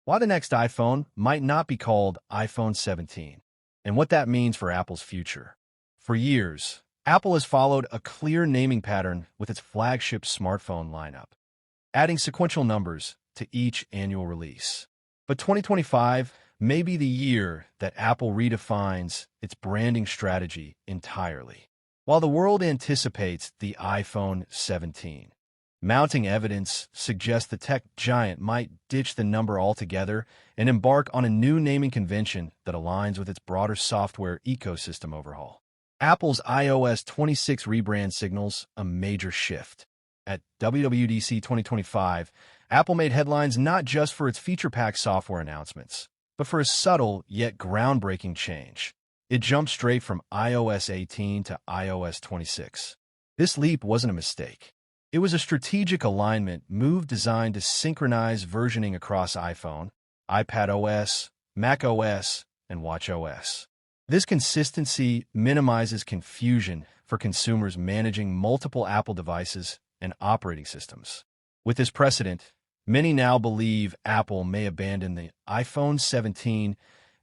Why the next iPhone might not be called iPhone 17, and what that means for Apple's future. For years, Apple has followed a clear naming pattern with its flagship smartphone lineup, adding sequential numbers to each annual release. But 2025 may be the year that Apple redefines its branding strategy entirely. While the world anticipates the iPhone 17, mounting evidence suggests the tech giant might ditch the number altogether and embark on a new naming convention that aligns with its broader software ecosystem overhaul. Apple's iOS 26 rebrand signals a major shift. At WWDC 2025, Apple made headlines not just for its feature-packed software announcements, but for a subtle yet groundbreaking change. It jumped straight from iOS 18 to iOS 26. This leap wasn't a mistake. It was a strategic alignment move designed to synchronize versioning across iPhone, iPadOS, macOS, and watchOS. This consistency minimizes confusion for consumers managing multiple Apple devices and operating systems. With this precedent, many now believe Apple may abandon the iPhone 17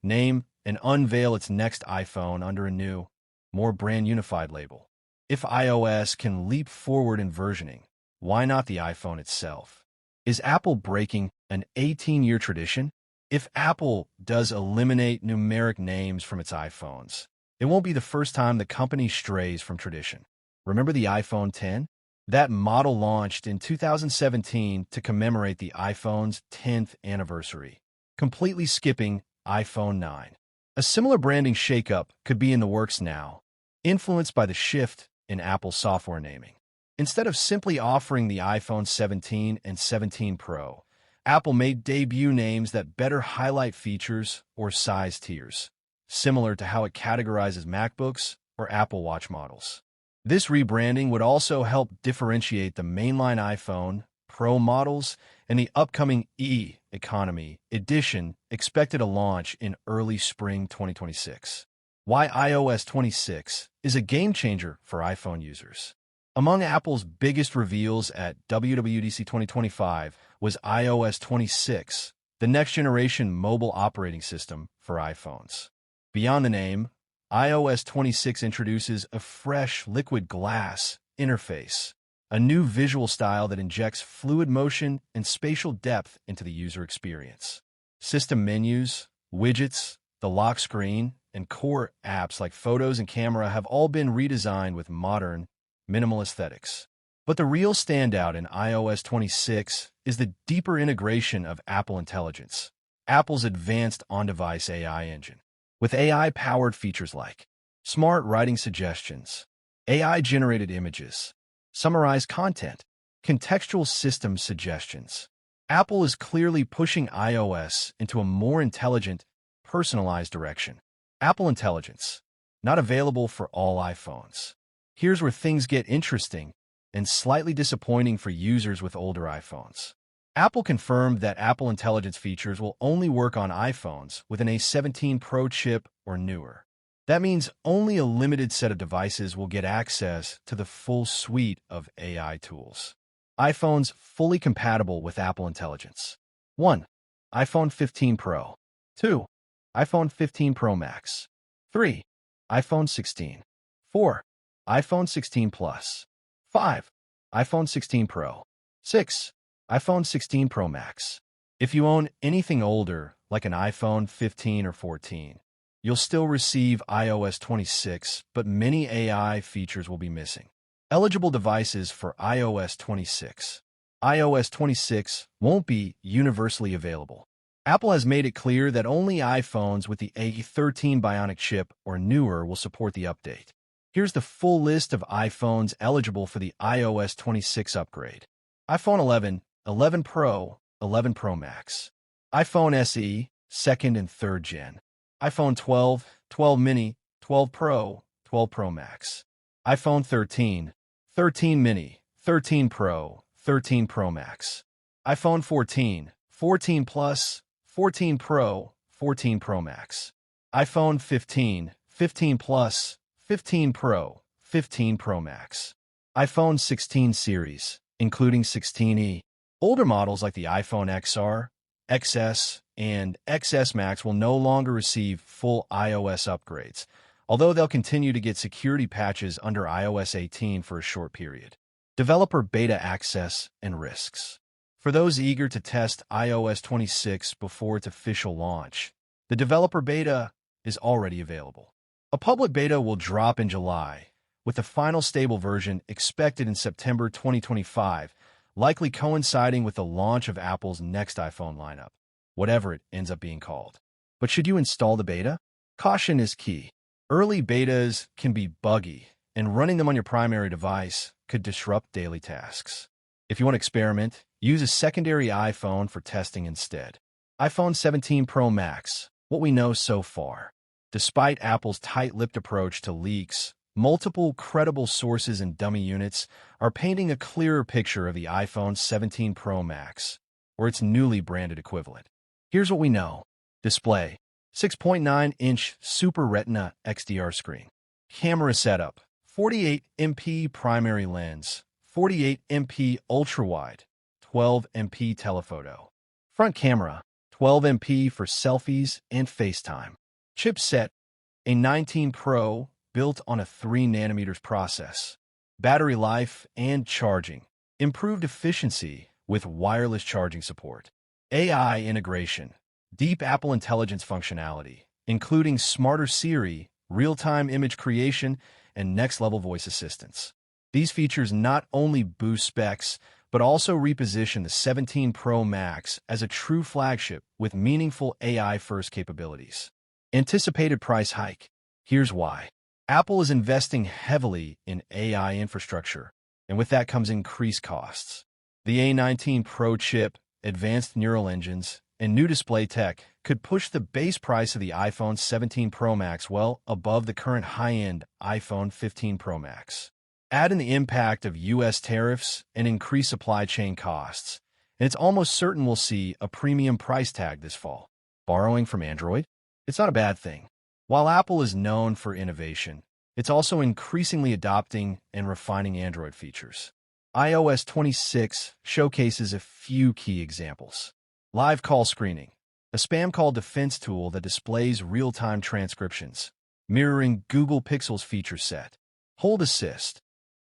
name and unveil its next iPhone under a new, more brand-unified label. If iOS can leap forward in versioning, why not the iPhone itself? Is Apple breaking an 18-year tradition? If Apple does eliminate numeric names from its iPhones, it won't be the first time the company strays from tradition. Remember the iPhone X? That model launched in 2017 to commemorate the iPhone's 10th anniversary, completely skipping iPhone 9. A similar branding shakeup could be in the works now, influenced by the shift in Apple's software naming. Instead of simply offering the iPhone 17 and 17 Pro, Apple made debut names that better highlight features or size tiers, similar to how it categorizes MacBooks or Apple Watch models. This rebranding would also help differentiate the mainline iPhone Pro models and the upcoming E-Economy edition expected to launch in early spring 2026. Why iOS 26 is a game-changer for iPhone users. Among Apple's biggest reveals at WWDC 2025 was iOS 26, the next-generation mobile operating system for iPhones. Beyond the name, iOS 26 introduces a fresh liquid glass interface, a new visual style that injects fluid motion and spatial depth into the user experience. System menus, widgets, the lock screen, and core apps like Photos and Camera have all been redesigned with modern, minimal aesthetics. But the real standout in iOS 26 is the deeper integration of Apple Intelligence, Apple's advanced on-device AI engine. With AI-powered features like smart writing suggestions, AI-generated images, summarized content, contextual system suggestions, Apple is clearly pushing iOS into a more intelligent, personalized direction. Apple Intelligence, not available for all iPhones. Here's where things get interesting and slightly disappointing for users with older iPhones. Apple confirmed that Apple Intelligence features will only work on iPhones with an A17 Pro chip or newer. That means only a limited set of devices will get access to the full suite of AI tools. iPhones fully compatible with Apple Intelligence. 1. iPhone 15 Pro. 2. iPhone 15 Pro Max. 3. iPhone 16. 4. iPhone 16 Plus. 5. iPhone 16 Pro. 6. iPhone 16 Pro Max. If you own anything older, like an iPhone 15 or 14, you'll still receive iOS 26, but many AI features will be missing. Eligible devices for iOS 26. iOS 26 won't be universally available. Apple has made it clear that only iPhones with the A13 Bionic chip or newer will support the update. Here's the full list of iPhones eligible for the iOS 26 upgrade. iPhone 11, 11 Pro, 11 Pro Max. iPhone SE, 2nd and 3rd Gen. iPhone 12, 12 Mini, 12 Pro, 12 Pro Max. iPhone 13, 13 Mini, 13 Pro, 13 Pro Max. iPhone 14, 14 Plus, 14 Pro, 14 Pro Max. iPhone 15, 15 Plus, 15 Pro, 15 Pro Max. iPhone 16 series, including 16e. Older models like the iPhone XR, XS, and XS Max will no longer receive full iOS upgrades, although they'll continue to get security patches under iOS 18 for a short period. Developer beta access and risks. For those eager to test iOS 26 before its official launch, the developer beta is already available. A public beta will drop in July, with the final stable version expected in September 2025, likely coinciding with the launch of Apple's next iPhone lineup, whatever it ends up being called. But should you install the beta? Caution is key. Early betas can be buggy, and running them on your primary device could disrupt daily tasks. If you want to experiment, use a secondary iPhone for testing instead. iPhone 17 Pro Max, what we know so far. Despite Apple's tight-lipped approach to leaks, multiple credible sources and dummy units are painting a clearer picture of the iPhone 17 Pro Max, or its newly branded equivalent. Here's what we know. Display: 6.9-inch Super Retina XDR screen. Camera setup: 48MP primary lens, 48MP ultra-wide, 12MP telephoto. Front camera: 12MP for selfies and FaceTime. Chipset: A19 Pro, built on a 3nm process. Battery life and charging: improved efficiency with wireless charging support. AI integration: deep Apple Intelligence functionality, including smarter Siri, real-time image creation, and next-level voice assistance. These features not only boost specs, but also reposition the 17 Pro Max as a true flagship with meaningful AI-first capabilities. Anticipated price hike. Here's why. Apple is investing heavily in AI infrastructure, and with that comes increased costs. The A19 Pro chip, advanced neural engines, and new display tech could push the base price of the iPhone 17 Pro Max well above the current high-end iPhone 15 Pro Max. Add in the impact of U.S. tariffs and increased supply chain costs, and it's almost certain we'll see a premium price tag this fall. Borrowing from Android? It's not a bad thing. While Apple is known for innovation, it's also increasingly adopting and refining Android features. iOS 26 showcases a few key examples. Live call screening, a spam call defense tool that displays real-time transcriptions, mirroring Google Pixel's feature set. Hold Assist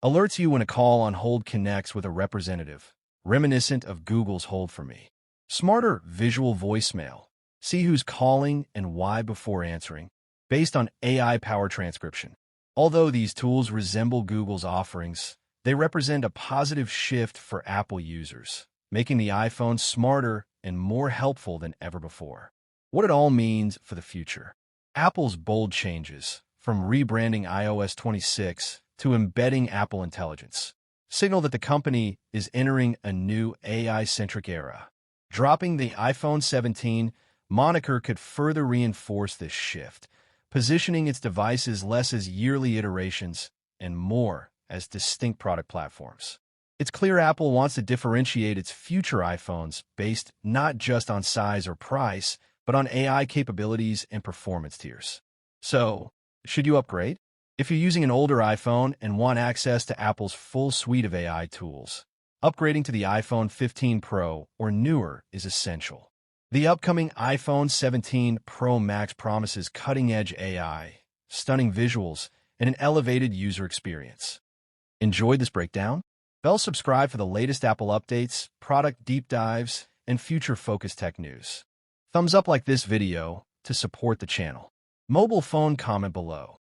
alerts you when a call on hold connects with a representative, reminiscent of Google's Hold for Me. Smarter visual voicemail. See who's calling and why before answering, based on AI-powered transcription. Although these tools resemble Google's offerings, they represent a positive shift for Apple users, making the iPhone smarter and more helpful than ever before. What it all means for the future. Apple's bold changes, from rebranding iOS 26 to embedding Apple Intelligence, signal that the company is entering a new AI-centric era. Dropping the iPhone 17 moniker could further reinforce this shift, positioning its devices less as yearly iterations and more as distinct product platforms. It's clear Apple wants to differentiate its future iPhones based not just on size or price, but on AI capabilities and performance tiers. So, should you upgrade? If you're using an older iPhone and want access to Apple's full suite of AI tools, upgrading to the iPhone 15 Pro or newer is essential. The upcoming iPhone 17 Pro Max promises cutting-edge AI, stunning visuals, and an elevated user experience. Enjoyed this breakdown? Subscribe for the latest Apple updates, product deep dives, and future-focused tech news. Thumbs up like this video to support the channel. Mobile phone comment below.